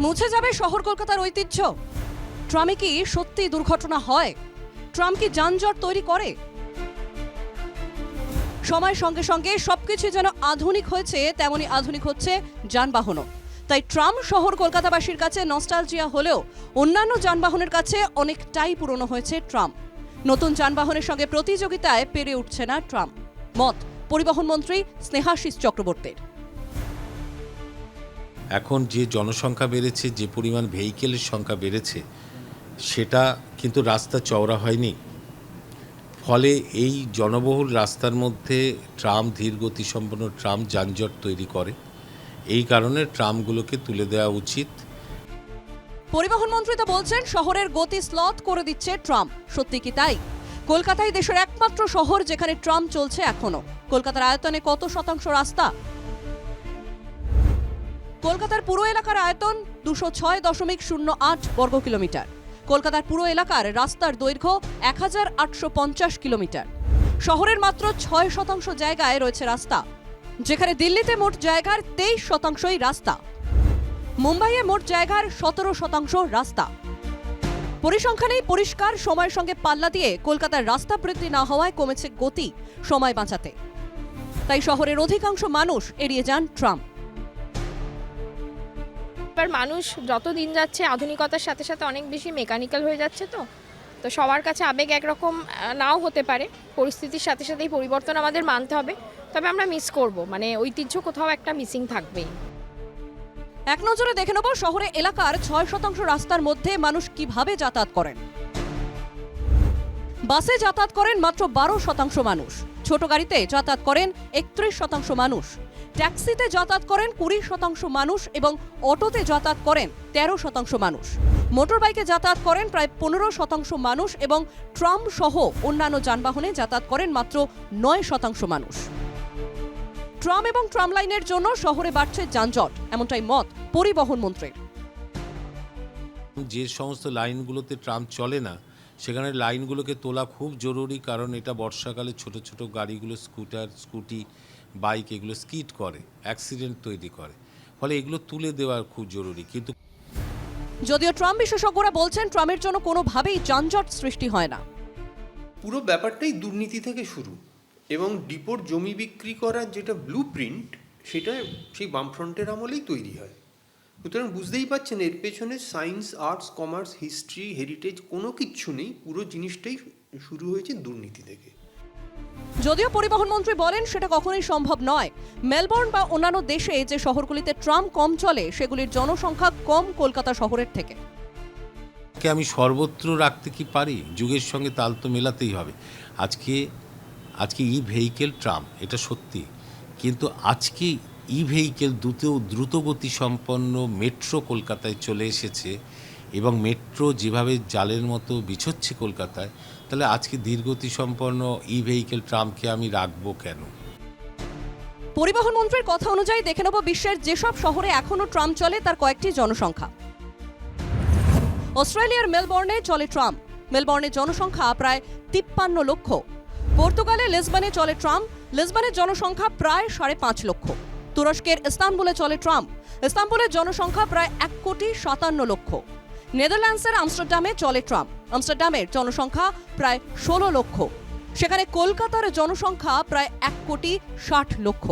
মুছে যাবে শহর কলকাতার ঐতিহ্য? ট্রামে কি সত্যি দুর্ঘটনা হয়? ট্রাম কি যানজট তৈরি করে? সময়ের সঙ্গে সঙ্গে সবকিছু যেন আধুনিক হয়েছে, তেমনি আধুনিক হচ্ছে যানবাহনও। তাই ট্রাম শহর কলকাতাবাসীর কাছে নস্টালজিয়া হলেও অন্যান্য যানবাহনের কাছে অনেকটাই পুরনো হয়েছে ট্রাম। নতুন যানবাহনের সঙ্গে প্রতিযোগিতায় পেরে উঠছে না ট্রাম। মত পরিবহন মন্ত্রী স্নেহাশিস চক্রবর্তীর। এখন যে জনসংখ্যা বেড়েছে, যে পরিমাণ ভেহিকেলের সংখ্যা বেড়েছে, সেটা কিন্তু রাস্তা চওড়া হয়নি। ফলে এই জনবহুল রাস্তার মধ্যে ট্রাম, ধীরগতিসম্পন্ন ট্রাম যানজট তৈরি করে। এই কারণে ট্রামগুলোকে তুলে দেওয়া উচিত। পরিবহন মন্ত্রী তো বলছেন শহরের গতি স্লথ করে দিচ্ছে ট্রাম। সত্যি কি তাই? কলকাতায় দেশের একমাত্র শহর যেখানে ট্রাম চলছে এখনো। কলকাতার আয়তনে কত শতাংশ রাস্তা? কলকাতার পুরো এলাকার আয়তন 206.08 বর্গ কিলোমিটার। কলকাতার পুরো এলাকার রাস্তার দৈর্ঘ্য 1850 কিলোমিটার। শহরের মাত্র 6% জায়গায় রয়েছে রাস্তা, যেখানে দিল্লিতে মোট জায়গার 23%ই রাস্তা, মুম্বাইয়ে মোট জায়গার 17% রাস্তা। পরিসংখ্যানেই পরিষ্কার, সময়ের সঙ্গে পাল্লা দিয়ে কলকাতার রাস্তা বৃদ্ধি না হওয়ায় কমেছে গতি সময় বাঁচাতে। তাই শহরের অধিকাংশ মানুষ এড়িয়ে যান ট্রাম। এবার মানুষ যত দিন যাচ্ছে আধুনিকতার সাথে সাথে অনেক বেশি মেকানিক্যাল হয়ে যাচ্ছে, তো সবার কাছে আবেগ একরকম নাও হতে পারে। পরিস্থিতির সাথে সাথে এই পরিবর্তন আমাদের মানতে হবে। তবে আমরা মিস করব, মানে ঐতিহ্য কোথাও একটা মিসিং থাকবেই। এক নজরে দেখে নেব শহরে এলাকার 6% রাস্তার মধ্যে মানুষ কিভাবে যাতায়াত করেন। বাসে যাতায়াত করেন মাত্র 12% মানুষ। ছোট গাড়িতে যাতায়াত করেন 31% মানুষ। ট্যাক্সিতে যাতায়াত করেন 20% মানুষ এবং অটোতে যাতায়াত করেন 13% মানুষ। মোটর বাইকে যাতায়াত করেন প্রায় 15% মানুষ এবং ট্রাম সহ অন্যান্য যানবাহনে যাতায়াত করেন মাত্র 9% মানুষ। ট্রাম এবং ট্রাম লাইনের জন্য শহরে বাড়ছে যানজট, এমনটাই মত পরিবহন মন্ত্রীর। যে সমস্ত লাইনগুলোতে ট্রাম চলে না, সেখানে লাইনগুলোকে তোলা খুব জরুরি, কারণ এটা বর্ষাকালে ছোট ছোট গাড়িগুলো, স্কুটি, বাইক এগুলো স্কিড করে, অ্যাক্সিডেন্ট তৈরি করে। ফলে এগুলো তুলে দেওয়া খুব জরুরি। কিন্তু যদিও ট্রাম বিশেষজ্ঞরা বলছেন ট্রামের জন্য কোনোভাবেই যানজট সৃষ্টি হয় না। পুরো ব্যাপারটাই দুর্নীতি থেকে শুরু, এবং ডিপোর জমি বিক্রি করার যেটা ব্লু প্রিন্ট, সেটা সেই বামফ্রন্টের আমলেই তৈরি হয়। সুতরাং বুঝতেই পারছেন এর পেছনে science, arts, commerce, history, heritage কোনো কিচ্ছু নেই। পুরো জিনিসটাই শুরু হয়েছে দুর্নীতি থেকে। যদিও পরিবহন মন্ত্রী বলেন সেটা কখনোই সম্ভব নয়। মেলবোর্ন বা অন্যান্য দেশে যে শহরগুলিতে ট্রাম কম চলে, সেগুলির জনসংখ্যা কম কলকাতা শহরের থেকে। আমি সর্বত্র রাখতে কি পারি? যুগের সঙ্গে তাল তো মেলাতেই হবে। আজকে ই ভেহিকেল ট্রাম, এটা সত্যি, কিন্তু আজকে ই ভেহিকেল দ্রুতগতি সম্পন্ন মেট্রো কলকাতায় চলে এসেছে, এবং মেট্রো যেভাবে জালের মতো বিছচ্ছে কলকাতায়, তাহলে আজকে ধীরগতি সম্পন্ন ই ভেহিকেল ট্রামকে আমি রাখবো কেন? পরিবহন মন্ত্রীর কথা অনুযায়ী দেখে নেব বিশ্বের যেসব শহরে এখনো ট্রাম চলে তার কয়েকটি জনসংখ্যা। অস্ট্রেলিয়ার মেলবোর্নে চলে ট্রাম। মেলবোর্নের জনসংখ্যা প্রায় 53 লক্ষ। পর্তুগালে লিসবনে চলে ট্রাম। লিসবনের জনসংখ্যা প্রায় 5.5 লক্ষ। তুরস্কের ইস্তানবুলে চলে ট্রাম। ইস্তানবুলের জনসংখ্যা প্রায় 1.57 লক্ষ। নেদারল্যান্ডসের আমস্টারডামে চলে ট্রাম। আমস্টারডামের জনসংখ্যা প্রায় 16 লক্ষ। সেখানে কলকাতার জনসংখ্যা প্রায় 1.60 লক্ষ।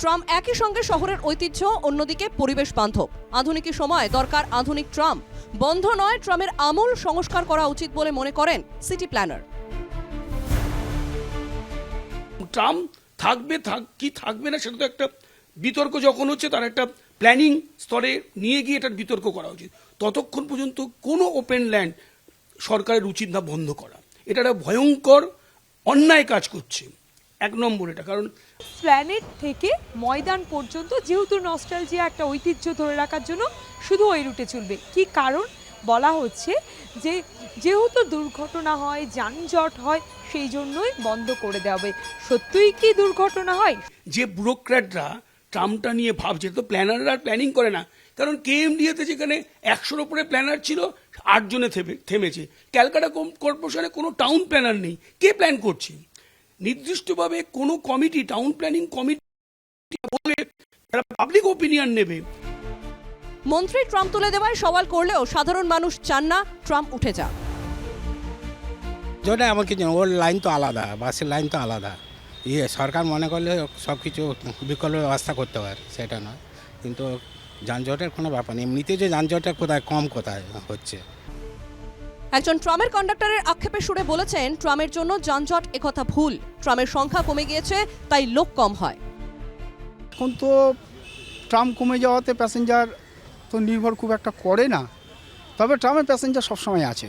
ট্রাম একই সঙ্গে শহরের ঐতিহ্য, অন্যদিকে পরিবেশ বান্ধব। আধুনিক সময় দরকার আধুনিক ট্রাম। বন্ধ নয়, ট্রামের আমূল সংস্কার করা উচিত বলে মনে করেন সিটি প্ল্যানার। ট্রাম থাকবে না সেটা তো একটা বিতর্ক যখন হচ্ছে, তার একটা প্ল্যানিং স্তরে নিয়ে গিয়ে এটার বিতর্ক করা উচিত। ততক্ষণ পর্যন্ত কোনো ওপেন ল্যান্ড সরকারের উচিত না বন্ধ করা। এটা একটা ভয়ঙ্কর অন্যায় কাজ করছে, 1 নম্বর এটা। কারণ প্ল্যানেট থেকে ময়দান পর্যন্ত যেহেতু নস্টালজিয়া একটা ঐতিহ্য ধরে রাখার জন্য শুধু ওই রুটে চলবে। কি কারণ? বলা হচ্ছে যে যেহেতু দুর্ঘটনা হয়, যানজট হয়, সেই জন্যই বন্ধ করে দেওয়া হবে। সত্যিই কি দুর্ঘটনা হয়? যে ব্যুরোক্র্যাটরা ট্রামটা নিয়ে ভাবছে, তো প্ল্যানাররা আর প্ল্যানিং করে না। কারণ কেএমডিএতে যেখানে 100-র উপরে প্ল্যানার ছিল, 8 জনে থেমেছে। ক্যালকাটা কর্পোরেশনে কোনো টাউন প্ল্যানার নেই। কে প্ল্যান করছে? নির্দিষ্টভাবে কোনো কমিটি, টাউন প্ল্যানিং কমিটি বলে তারা পাবলিক ওপিনিয়ন নেবে। মন্ত্রী ট্রাম্প তুলে দেওয়ায় সওয়াল করলেও সাধারণ মানুষ চান না ট্রাম্প উঠে যাক। যেটা এমন কিছু ওর লাইন তো আলাদা, বাসের লাইন তো আলাদা। সরকার মনে করলে সব কিছু বিকল্প ব্যবস্থা করতে পারে, সেটা নয়। কিন্তু যানজটের কোনো ব্যাপার নেই, এমনিতে যে যানজটটা কোথায় হচ্ছে। একজন ট্রামের কন্ডাক্টরের আক্ষেপের সুরে বলেছেন ট্রামের জন্য যানজট একথা ভুল, ট্রামের সংখ্যা কমে গিয়েছে তাই লোক কম হয়। এখন তো ট্রাম কমে যাওয়াতে প্যাসেঞ্জার তো নির্ভর খুব একটা করে না, তবে ট্রামের প্যাসেঞ্জার সবসময় আছে,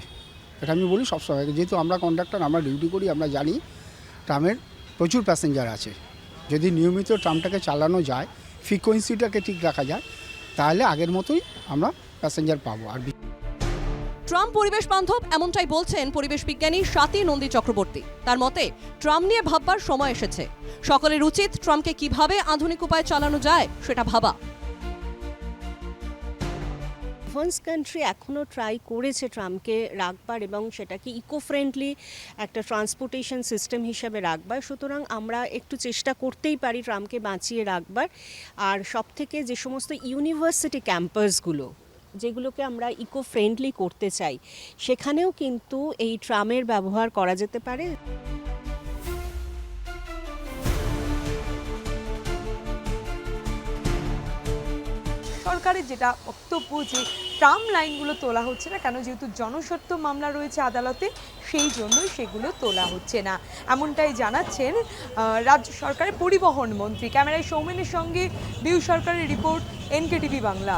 এটা আমি বলি সবসময়। যেহেতু আমরা কন্ডাক্টর, আমরা ডিউটি করি, আমরা জানি ট্রামের প্রচুর প্যাসেঞ্জার আছে। যদি নিয়মিত ট্রামটাকে চালানো যায়, ফ্রিকোয়েন্সিটাকে ঠিক রাখা যায়, তাহলে আগের মতোই আমরা প্যাসেঞ্জার পাবো। আর ট্রাম পরিবেশ বান্ধব এমনটাই বলছেন পরিবেশ বিজ্ঞানী স্বাতী নন্দী চক্রবর্তী। তার মতে ট্রাম নিয়ে ভাববার সময় এসেছে, সকলের উচিত ট্রামকে কিভাবে আধুনিক উপায়ে চালানো যায় সেটা ভাবা। অ্যাডভান্স কান্ট্রি এখনও ট্রাই করেছে ট্রামকে রাখবার এবং সেটাকে ইকো ফ্রেন্ডলি একটা ট্রান্সপোর্টেশন সিস্টেম হিসাবে রাখবার। সুতরাং আমরা একটু চেষ্টা করতেই পারি ট্রামকে বাঁচিয়ে রাখবার। আর সবথেকে যে সমস্ত ইউনিভার্সিটি ক্যাম্পাসগুলো যেগুলোকে আমরা ইকো ফ্রেন্ডলি করতে চাই, সেখানেও কিন্তু এই ট্রামের ব্যবহার করা যেতে পারে। সরকারের যেটা বক্তব্য যে ট্রাম লাইনগুলো তোলা হচ্ছে না কেন, যেহেতু জনস্বার্থ মামলা রয়েছে আদালতে, সেই জন্যই সেগুলো তোলা হচ্ছে না, এমনটাই জানাচ্ছেন রাজ্য সরকারের পরিবহন মন্ত্রী। ক্যামেরায় সৌমেনের সঙ্গে বিউ সরকারের রিপোর্ট, NKTV বাংলা।